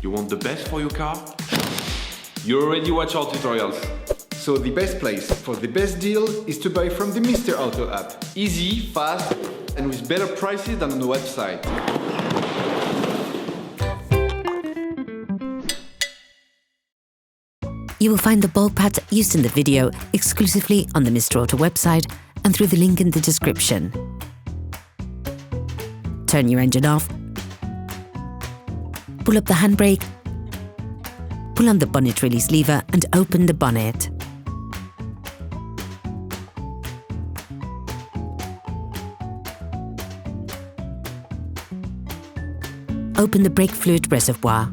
You want the best for your car? You already watch our tutorials. So the best place for the best deal is to buy from the Mr. Auto app. Easy, fast, and with better prices than on the website. You will find the bulb pads used in the video exclusively on the Mr. Auto website and through the link in the description. Turn your engine off. Pull up the handbrake. Pull on the bonnet release lever and open the bonnet. Open the brake fluid reservoir.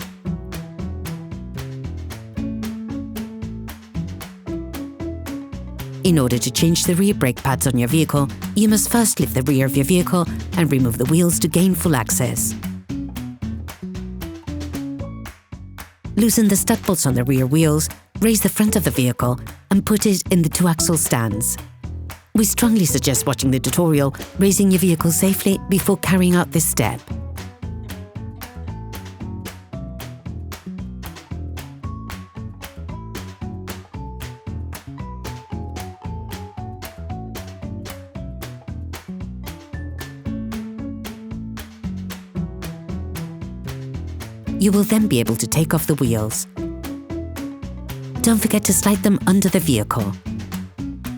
In order to change the rear brake pads on your vehicle, you must first lift the rear of your vehicle and remove the wheels to gain full access. Loosen the stud bolts on the rear wheels, raise the front of the vehicle and put it in the two-axle stands. We strongly suggest watching the tutorial, raising your vehicle safely before carrying out this step. You will then be able to take off the wheels. Don't forget to slide them under the vehicle.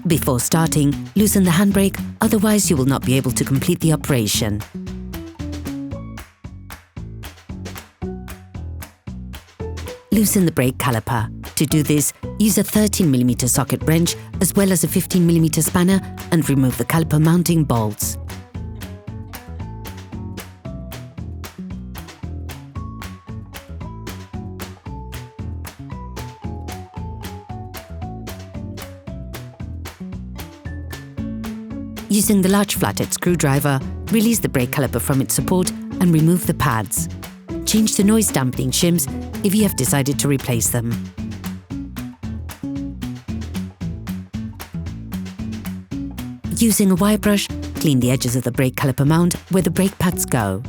Before starting, loosen the handbrake, otherwise you will not be able to complete the operation. Loosen the brake caliper. To do this, use a 13mm socket wrench as well as a 15mm spanner and remove the caliper mounting bolts. Using the large flathead screwdriver, release the brake caliper from its support and remove the pads. Change the noise dampening shims if you have decided to replace them. Using a wire brush, clean the edges of the brake caliper mount where the brake pads go.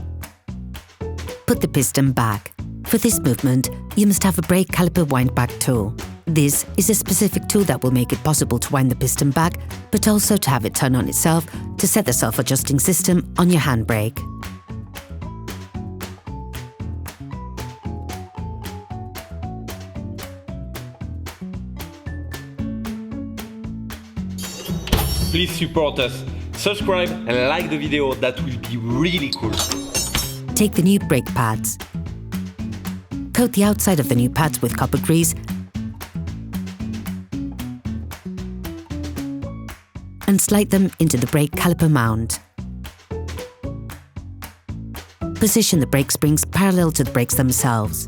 Put the piston back. For this movement, you must have a brake caliper windback tool. This is a specific tool that will make it possible to wind the piston back, but also to have it turn on itself to set the self-adjusting system on your handbrake. Please support us. Subscribe and like the video, that will be really cool. Take the new brake pads. Coat the outside of the new pads with copper grease and slide them into the brake caliper mount. Position the brake springs parallel to the brakes themselves.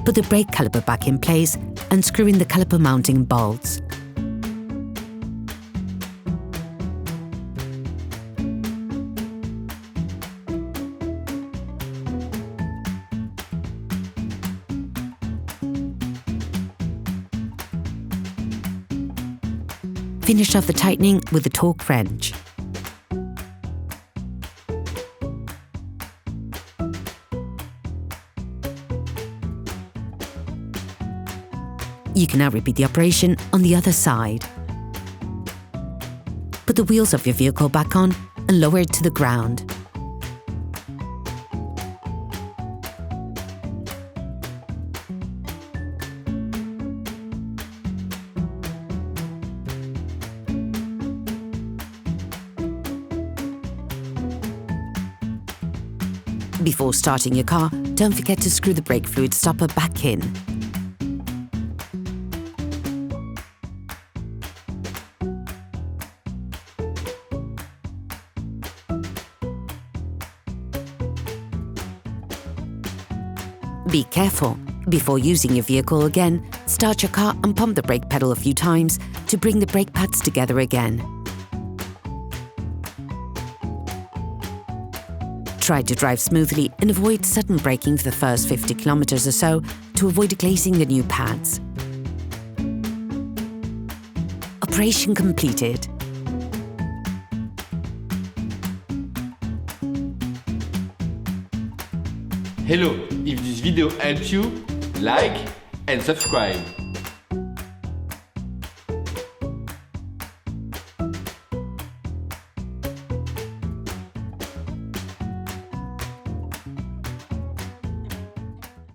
Put the brake caliper back in place and screw in the caliper mounting bolts. Finish off the tightening with the torque wrench. You can now repeat the operation on the other side. Put the wheels of your vehicle back on and lower it to the ground. Before starting your car, don't forget to screw the brake fluid stopper back in. Be careful. Before using your vehicle again, start your car and pump the brake pedal a few times to bring the brake pads together again. Try to drive smoothly and avoid sudden braking for the first 50 kilometers or so to avoid glazing the new pads. Operation completed. Hello, if this video helped you, like and subscribe.